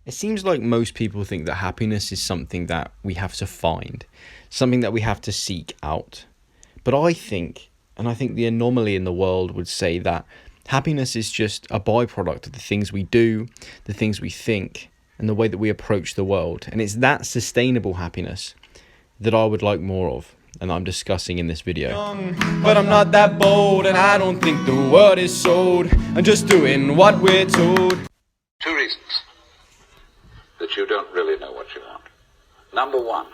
It seems like most people think that happiness is something that we have to find, something that we have to seek out. But I think the anomaly in the world would say that happiness is just a byproduct of the things we do, the things we think, and the way that we approach the world. And it's that sustainable happiness that I would like more of, and I'm discussing in this video. But I'm not that bold, and I don't think the world is sold. I'm just doing what we're told. Two reasons that you don't really know what you want. Number one,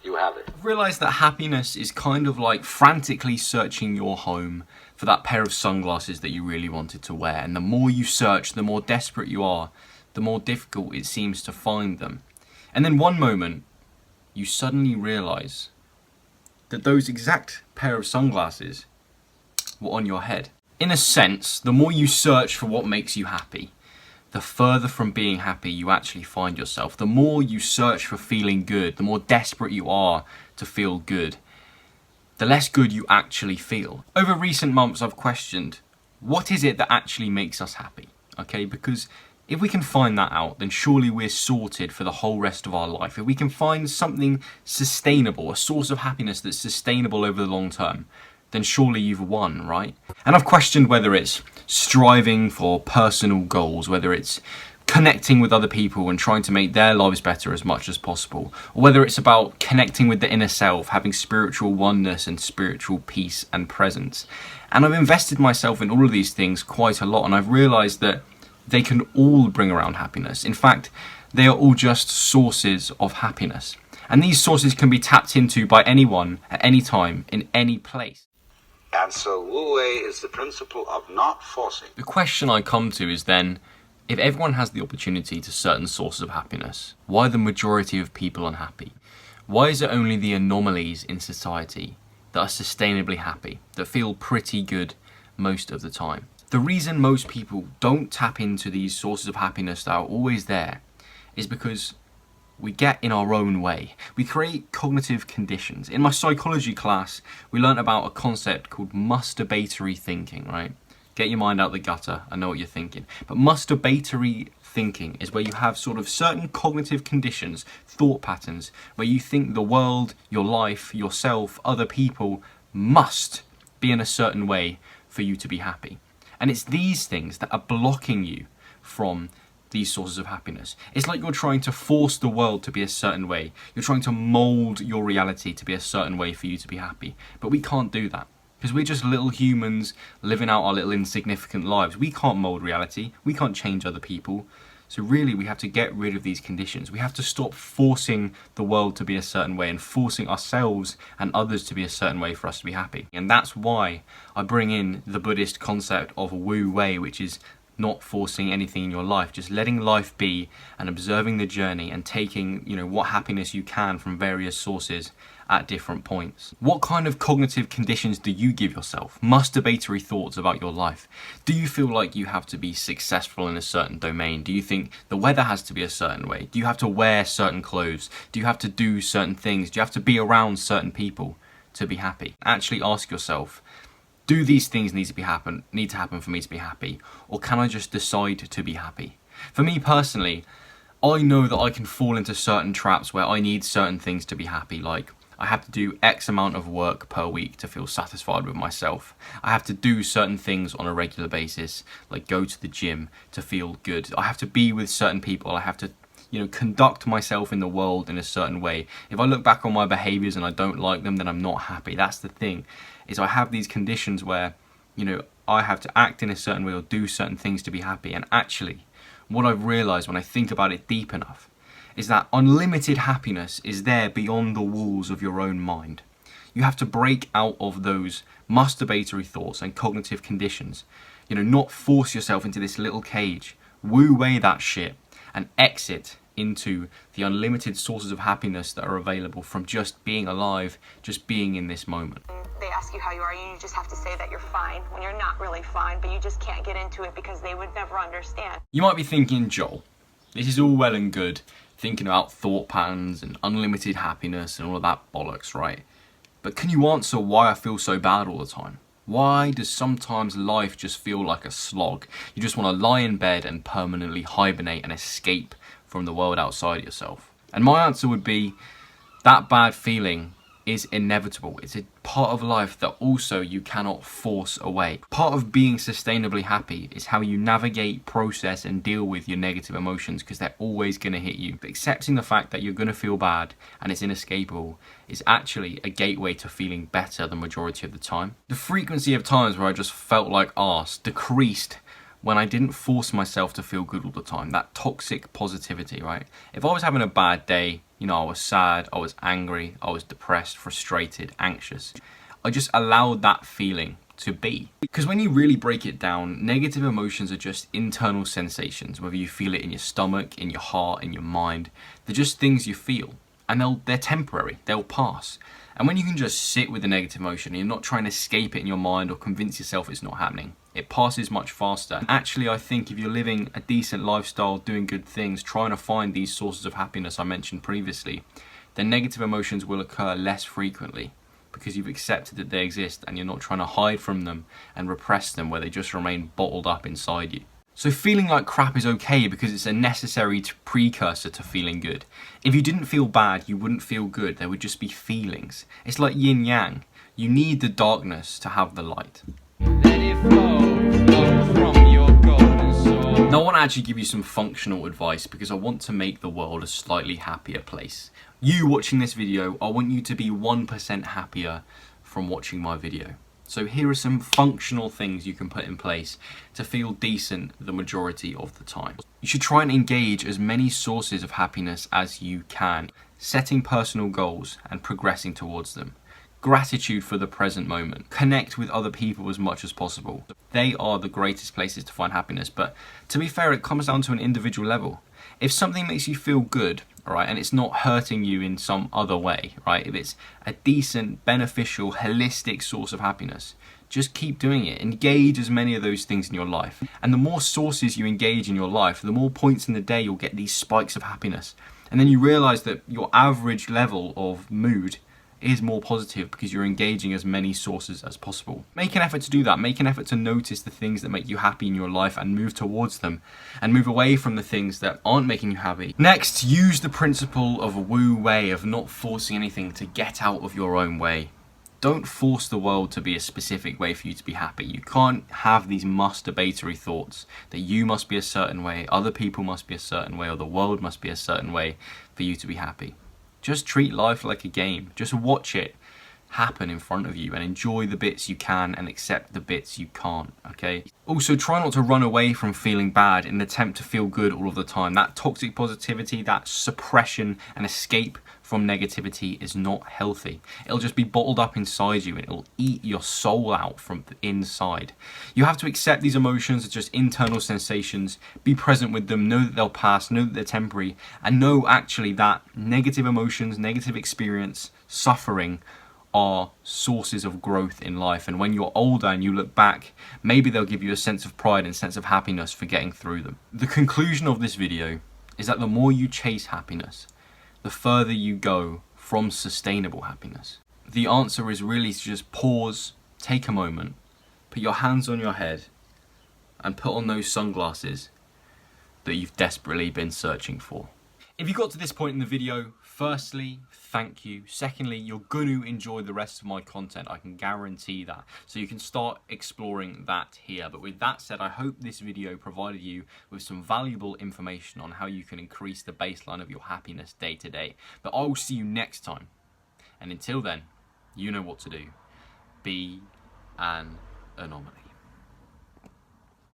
you have it. I've realised that happiness is kind of like frantically searching your home for that pair of sunglasses that you really wanted to wear. And the more you search, the more desperate you are, the more difficult it seems to find them. And then one moment, you suddenly realise that those exact pair of sunglasses were on your head. In a sense, the more you search for what makes you happy, the further from being happy you actually find yourself. The more you search for feeling good, the more desperate you are to feel good, the less good you actually feel. Over recent months, I've questioned, what is it that actually makes us happy? Okay, because if we can find that out, then surely we're sorted for the whole rest of our life. If we can find something sustainable, a source of happiness that's sustainable over the long term, then surely you've won, right? And I've questioned whether it's striving for personal goals, whether it's connecting with other people and trying to make their lives better as much as possible, or whether it's about connecting with the inner self, having spiritual oneness and spiritual peace and presence. And I've invested myself in all of these things quite a lot, and I've realised that they can all bring around happiness. In fact, they are all just sources of happiness. And these sources can be tapped into by anyone at any time, in any place. And so Wu Wei is the principle of not forcing. The question I come to is then, if everyone has the opportunity to certain sources of happiness, why are the majority of people unhappy? Why is it only the anomalies in society that are sustainably happy, that feel pretty good most of the time? The reason most people don't tap into these sources of happiness that are always there is because we get in our own way. We create cognitive conditions. In my psychology class, we learnt about a concept called masturbatory thinking, right? Get your mind out the gutter, I know what you're thinking. But masturbatory thinking is where you have sort of certain cognitive conditions, thought patterns, where you think the world, your life, yourself, other people must be in a certain way for you to be happy. And it's these things that are blocking you from these sources of happiness. It's like you're trying to force the world to be a certain way. You're trying to mold your reality to be a certain way for you to be happy. But we can't do that, because we're just little humans living out our little insignificant lives. We can't mold reality. We can't change other people. So really, we have to get rid of these conditions. We have to stop forcing the world to be a certain way and forcing ourselves and others to be a certain way for us to be happy. And that's why I bring in the Buddhist concept of Wu Wei, which is not forcing anything in your life, just letting life be and observing the journey and taking, what happiness you can from various sources at different points. What kind of cognitive conditions do you give yourself? Masturbatory thoughts about your life. Do you feel like you have to be successful in a certain domain? Do you think the weather has to be a certain way? Do you have to wear certain clothes? Do you have to do certain things? Do you have to be around certain people to be happy? Actually ask yourself, do these things need to happen for me to be happy? Or can I just decide to be happy? For me personally, I know that I can fall into certain traps where I need certain things to be happy, like I have to do X amount of work per week to feel satisfied with myself. I have to do certain things on a regular basis, like go to the gym to feel good. I have to be with certain people. I have to, conduct myself in the world in a certain way. If I look back on my behaviors and I don't like them, then I'm not happy. That's the thing, is I have these conditions where, I have to act in a certain way or do certain things to be happy. And actually, what I've realized when I think about it deep enough is that unlimited happiness is there beyond the walls of your own mind. You have to break out of those masturbatory thoughts and cognitive conditions. Not force yourself into this little cage. Woo away that shit and exit into the unlimited sources of happiness that are available from just being alive, just being in this moment. They ask you how you are, you just have to say that you're fine when you're not really fine, but you just can't get into it because they would never understand. You might be thinking, Joel, this is all well and good, thinking about thought patterns and unlimited happiness and all of that bollocks, right? But can you answer why I feel so bad all the time? Why does sometimes life just feel like a slog? You just want to lie in bed and permanently hibernate and escape from the world outside yourself? And my answer would be that bad feeling is inevitable. It's a part of life that also you cannot force away. Part of being sustainably happy is how you navigate, process, and deal with your negative emotions, because they're always going to hit you. But accepting the fact that you're going to feel bad and it's inescapable is actually a gateway to feeling better the majority of the time. The frequency of times where I just felt like arse decreased when I didn't force myself to feel good all the time. That toxic positivity, right? If I was having a bad day, I was sad, I was angry, I was depressed, frustrated, anxious, I just allowed that feeling to be. Because when you really break it down, negative emotions are just internal sensations, whether you feel it in your stomach, in your heart, in your mind. They're just things you feel, and they're temporary, they'll pass. And when you can just sit with the negative emotion, and you're not trying to escape it in your mind or convince yourself it's not happening, it passes much faster. Actually, I think if you're living a decent lifestyle, doing good things, trying to find these sources of happiness I mentioned previously, then negative emotions will occur less frequently, because you've accepted that they exist and you're not trying to hide from them and repress them where they just remain bottled up inside you. So feeling like crap is okay because it's a necessary precursor to feeling good. If you didn't feel bad, you wouldn't feel good. There would just be feelings. It's like yin yang. You need the darkness to have the light. Let it flow from your golden soul. Now I want to actually give you some functional advice because I want to make the world a slightly happier place. You watching this video, I want you to be 1% happier from watching my video. So here are some functional things you can put in place to feel decent the majority of the time. You should try and engage as many sources of happiness as you can, setting personal goals and progressing towards them. Gratitude for the present moment. Connect with other people as much as possible. They are the greatest places to find happiness, but to be fair, it comes down to an individual level. If something makes you feel good, right, and it's not hurting you in some other way, right, if it's a decent, beneficial, holistic source of happiness, just keep doing it. Engage as many of those things in your life. And the more sources you engage in your life, the more points in the day you'll get these spikes of happiness. And then you realize that your average level of mood is more positive because you're engaging as many sources as possible. Make an effort to do that. Make an effort to notice the things that make you happy in your life and move towards them, and move away from the things that aren't making you happy. Next, use the principle of a Wu Wei, of not forcing anything to get out of your own way. Don't force the world to be a specific way for you to be happy. You can't have these masturbatory thoughts that you must be a certain way, other people must be a certain way, or the world must be a certain way for you to be happy. Just treat life like a game. Just watch it happen in front of you and enjoy the bits you can and accept the bits you can't, okay? Also, try not to run away from feeling bad in an attempt to feel good all of the time. That toxic positivity, that suppression and escape from negativity is not healthy. It'll just be bottled up inside you and it'll eat your soul out from the inside. You have to accept these emotions as just internal sensations, be present with them, know that they'll pass, know that they're temporary, and know actually that negative emotions, negative experience, suffering are sources of growth in life. And when you're older and you look back, maybe they'll give you a sense of pride and sense of happiness for getting through them. The conclusion of this video is that the more you chase happiness, the further you go from sustainable happiness. The answer is really to just pause, take a moment, put your hands on your head, and put on those sunglasses that you've desperately been searching for. If you got to this point in the video, firstly, thank you. Secondly, you're going to enjoy the rest of my content. I can guarantee that. So you can start exploring that here. But with that said, I hope this video provided you with some valuable information on how you can increase the baseline of your happiness day to day. But I will see you next time. And until then, you know what to do. Be an anomaly.